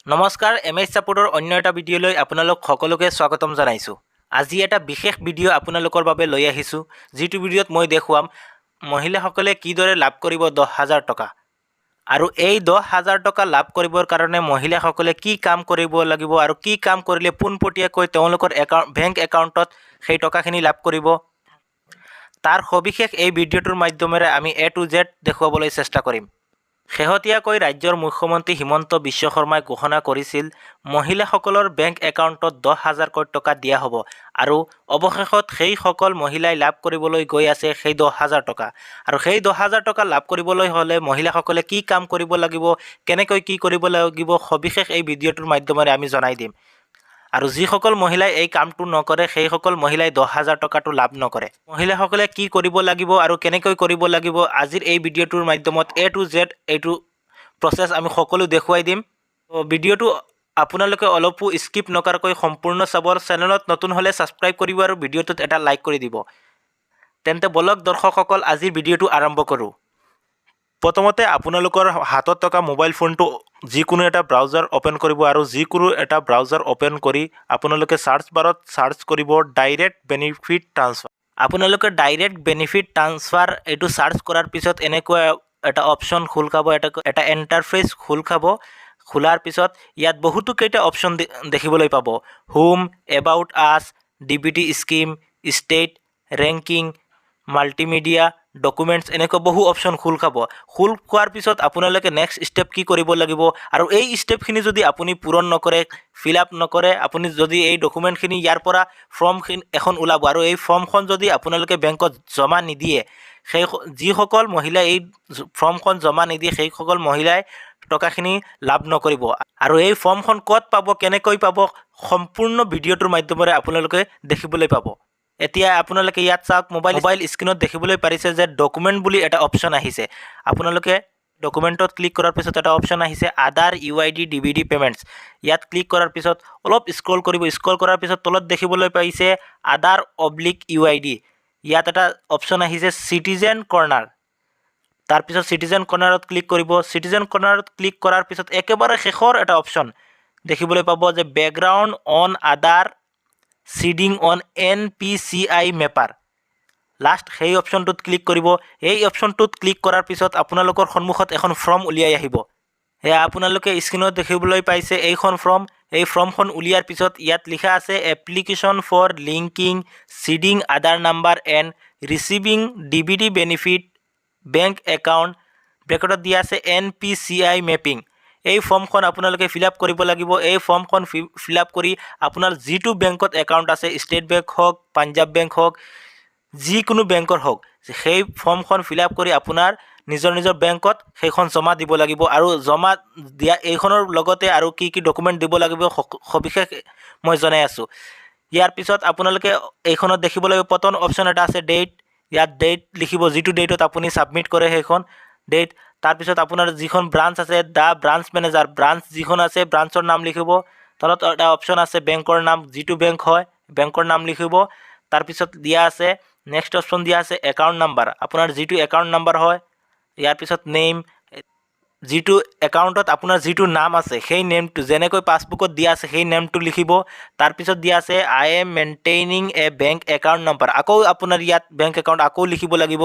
নমস্কাৰ এমএছ ছাপোৰ্টৰ অন্য এটা ভিডিঅ'লৈ আপোনালোক সকলোকে স্বাগতম জনাইছোঁ। আজি এটা বিশেষ ভিডিঅ' আপোনালোকৰ বাবে লৈ আহিছোঁ, যিটো ভিডিঅ'ত মই দেখুৱাম মহিলাসকলে কিদৰে লাভ কৰিব 10,000 টকা। আৰু এই 10,000 টকা লাভ কৰিবৰ কাৰণে মহিলাসকলে কি কাম কৰিব লাগিব আৰু কি কাম কৰিলে পোনপটীয়াকৈ তেওঁলোকৰ বেংক একাউণ্টত সেই টকাখিনি লাভ কৰিব, তাৰ সবিশেষ এই ভিডিঅ'টোৰ মাধ্যমেৰে আমি A to Z দেখুৱাবলৈ চেষ্টা কৰিম। শেহতীয়াকৈ ৰাজ্যৰ মুখ্যমন্ত্ৰী হিমন্ত বিশ্ব শৰ্মাই ঘোষণা কৰিছিল মহিলাসকলৰ বেংক একাউণ্টত 10,000 টকা দিয়া হ'ব আৰু অৱশেষত সেইসকল মহিলাই লাভ কৰিবলৈ গৈ আছে সেই 10,000 টকা। আৰু সেই 10,000 টকা লাভ কৰিবলৈ হ'লে মহিলাসকলে কি কাম কৰিব লাগিব, কেনেকৈ কি কৰিব লাগিব, সবিশেষ এই ভিডিঅ'টোৰ মাধ্যমেৰে আমি জনাই দিম। আৰু যিসকল মহিলাই এই কামটো নকৰে সেইসকল মহিলাই 10,000 টকাটো লাভ নকৰে। মহিলাসকলে কি কৰিব লাগিব আৰু কেনেকৈ কৰিব লাগিব, আজিৰ এই ভিডিঅ'টোৰ মাধ্যমত A to Z এইটো প্ৰচেছ আমি সকলো দেখুৱাই দিম। তো ভিডিঅ'টো আপোনালোকে অলপো স্কিপ নকৰাকৈ সম্পূৰ্ণ চাব। চেনেলত নতুন হ'লে ছাবস্ক্ৰাইব কৰিব আৰু ভিডিঅ'টোত এটা লাইক কৰি দিব। তেন্তে বলক দৰ্শকসকল আজিৰ ভিডিঅ'টো আৰম্ভ কৰোঁ। প্ৰথমতে আপোনালোকৰ হাতত থকা মোবাইল ফোনটো যিকোনো এটা ব্ৰাউজাৰ অ'পেন কৰিব আৰু যিকোনো এটা ব্ৰাউজাৰ অ'পেন কৰি আপোনালোকে চাৰ্চ বাৰত চাৰ্চ কৰিব ডাইৰেক্ট বেনিফিট ট্ৰান্সফাৰ। আপোনালোকে ডাইৰেক্ট বেনিফিট ট্ৰান্সফাৰ এইটো চাৰ্চ কৰাৰ পিছত এনেকুৱা এটা অপশ্যন খোল খাব, এটা ইণ্টাৰফেচ খোল খাব। খোলাৰ পিছত ইয়াত বহুতো কেইটা অপশ্যন দেখিবলৈ পাব। হোম, এবাউট আছ, DBT scheme, state, ranking, multimedia, documents, এনেকুৱা বহু অপশ্যন খোল খাব। খোল খোৱাৰ পিছত আপোনালোকে নেক্সট ষ্টেপ কি কৰিব লাগিব, আৰু এই ষ্টেপখিনি যদি আপুনি পূৰণ নকৰে, ফিল আপ নকৰে, আপুনি যদি এই ডকুমেণ্টখিনি ইয়াৰ পৰা ফৰ্মখিনি এখন ওলাব আৰু এই ফৰ্মখন যদি আপোনালোকে বেংকত জমা নিদিয়ে, যিসকল মহিলাই এই ফৰ্মখন জমা নিদিয়ে সেইসকল মহিলাই টকাখিনি লাভ নকৰিব। আৰু এই ফৰ্মখন ক'ত পাব, কেনেকৈ পাব, সম্পূৰ্ণ ভিডিঅ'টোৰ মাধ্যমেৰে আপোনালোকে দেখিবলৈ পাব। এতিয়া আপোনালোকে ইয়াত চাওক, মোবাইল স্ক্ৰীনত দেখিবলৈ পাৰিছে যে ডকুমেণ্ট বুলি এটা অপশ্যন আহিছে। আপোনালোকে ডকুমেণ্টত ক্লিক কৰাৰ পিছত এটা অপশ্যন আহিছে আধাৰ UID DVD পে'মেণ্টছ। ইয়াত ক্লিক কৰাৰ পিছত অলপ স্ক্ৰল কৰিব। স্ক্ৰল কৰাৰ পিছত তলত দেখিবলৈ পাইছে আধাৰ/UID। ইয়াত এটা অপশ্যন আহিছে চিটিজেন কৰ্ণাৰ। তাৰপিছত চিটিজেন কৰ্ণাৰত ক্লিক কৰিব। চিটিজেন কৰ্ণাৰত ক্লিক কৰাৰ পিছত একেবাৰে শেষৰ এটা অপশ্যন দেখিবলৈ পাব যে background on Aadhaar seeding on NPCI mapper. Last সেই অপশ্যনটোত ক্লিক কৰিব। এই অপশ্যনটোত ক্লিক কৰাৰ পিছত আপোনালোকৰ সন্মুখত এখন ফৰ্ম উলিয়াই আহিব। এয়া আপোনালোকে স্ক্ৰীনত দেখিবলৈ পাইছে এইখন ফৰ্ম। এই ফৰ্মখন উলিয়াৰ পিছত ইয়াত লিখা আছে application for linking seeding Aadhaar number and receiving DVD benefit bank account, ব্ৰেকেটত দিয়া আছে NPCI মেপিং। এই ফৰ্মখন আপোনালোকে ফিল আপ কৰিব লাগিব। এই ফৰ্মখন ফিল আপ কৰি আপোনাৰ যিটো বেংকত একাউণ্ট আছে, ষ্টেট বেংক হওক, পাঞ্জাৱ বেংক হওক, যিকোনো বেংকৰ হওক, সেই ফৰ্মখন ফিল আপ কৰি আপোনাৰ নিজৰ বেংকত সেইখন জমা দিব লাগিব। আৰু জমা দিয়া এইখনৰ লগতে আৰু কি কি ডকুমেণ্ট দিব লাগিব সবিশেষ মই জনাই আছোঁ। ইয়াৰ পিছত আপোনালোকে এইখনত দেখিব লাগিব প্ৰথম অপশ্যন এটা আছে ডেট। ইয়াত ডেট লিখিব, যিটো ডেটত আপুনি ছাবমিট কৰে সেইখন ডেট। তাৰপিছত আপোনাৰ যিখন ব্ৰাঞ্চ আছে দ্য ব্ৰাঞ্চ মেনেজাৰ, ব্ৰাঞ্চ যিখন আছে ব্ৰাঞ্চৰ নাম লিখিব। তলত এটা অপশ্যন আছে বেংকৰ নাম, যিটো বেংক হয় বেংকৰ নাম লিখিব। তাৰপিছত দিয়া আছে নেক্সট অপশ্যন দিয়া আছে একাউণ্ট নাম্বাৰ, আপোনাৰ যিটো একাউণ্ট নাম্বাৰ হয়। ইয়াৰ পিছত নেম, যিটো একাউণ্টত আপোনাৰ যিটো নাম আছে সেই নেমটো যেনেকৈ পাছবুকত দিয়া আছে সেই নেমটো লিখিব। তাৰপিছত দিয়া আছে I am maintaining A bank account number, আকৌ আপোনাৰ ইয়াত বেংক একাউণ্ট আকৌ লিখিব লাগিব।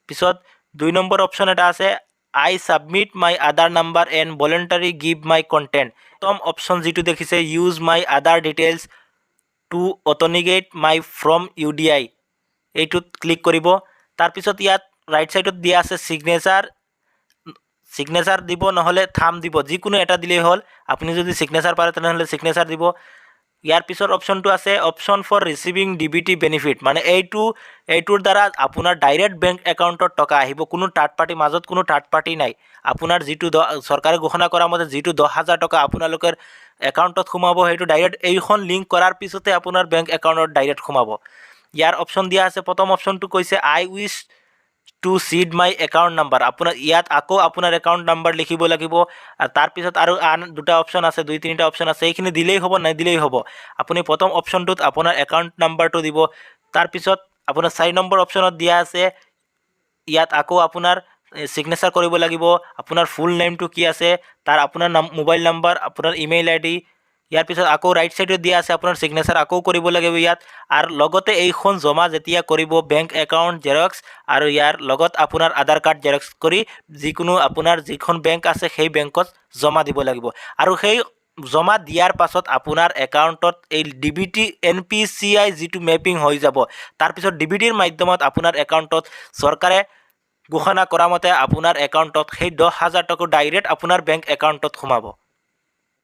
পিছত 2 নম্বৰ অপশ্যন এটা আছে I submit my Aadhaar number and voluntary give my content. প্ৰথম অপশ্যন যিটো দেখিছে use my Aadhaar details to authenticate my from UDI, এইটোত ক্লিক কৰিব। তাৰপিছত ইয়াত ৰাইট ছাইডত দিয়া আছে ছিগনেচাৰ দিব, নহ'লে থাম দিব, যিকোনো এটা দিলেই হ'ল। আপুনি যদি ছিগনেচাৰ পাৰে তেনেহ'লে ছিগনেচাৰ দিব। ইয়াৰ পিছৰ অপশ্যনটো আছে option for receiving DBT benefit, মানে এইটোৰ দ্বাৰা আপোনাৰ ডাইৰেক্ট বেংক একাউণ্টত টকা আহিব, কোনো থাৰ্ড পাৰ্টি, মাজত কোনো থাৰ্ড পাৰ্টি নাই। আপোনাৰ যিটো চৰকাৰে ঘোষণা কৰা মতে যিটো 10,000 টকা আপোনালোকৰ একাউণ্টত সোমাব, সেইটো ডাইৰেক্ট এইখন লিংক কৰাৰ পিছতে আপোনাৰ বেংক একাউণ্টত ডাইৰেক্ট সোমাব। ইয়াৰ অপশ্যন দিয়া আছে, প্ৰথম অপশ্যনটো কৈছে I wish to seed my account number. আপোনাৰ ইয়াত আকৌ আপোনাৰ একাউণ্ট নাম্বাৰ লিখিব লাগিব। আৰু তাৰপিছত আৰু আন দুটা অপশ্যন আছে, 2-3টা অপশ্যন আছে, এইখিনি দিলেই হ'ব নিদিলেই হ'ব। আপুনি প্ৰথম অপশ্যনটোত আপোনাৰ একাউণ্ট নাম্বাৰটো দিব। তাৰপিছত আপোনাৰ 4 নম্বৰ অপশ্যনত দিয়া আছে ইয়াত আকৌ আপোনাৰ ছিগনেচাৰ কৰিব লাগিব, আপোনাৰ ফুল নেমটো কি আছে, তাৰ আপোনাৰ মোবাইল নাম্বাৰ, আপোনাৰ ইমেইল আইডি, ইয়াৰ পিছত আকৌ ৰাইট ছাইডত দিয়া আছে আপোনাৰ ছিগনেচাৰ আকৌ কৰিব লাগিব ইয়াত। আৰু লগতে এইখন জমা যেতিয়া কৰিব বেংক একাউণ্ট জেৰক্স আৰু ইয়াৰ লগত আপোনাৰ আধাৰ কাৰ্ড জেৰক্স কৰি যিকোনো আপোনাৰ যিখন বেংক আছে সেই বেংকত জমা দিব লাগিব। আৰু সেই জমা দিয়াৰ পাছত আপোনাৰ একাউণ্টত এই DBT NPCI যিটো মেপিং হৈ যাব, তাৰপিছত DBTৰ মাধ্যমত আপোনাৰ একাউণ্টত চৰকাৰে ঘোষণা কৰা মতে আপোনাৰ একাউণ্টত সেই 10,000 টকা ডাইৰেক্ট আপোনাৰ বেংক একাউণ্টত সোমাব।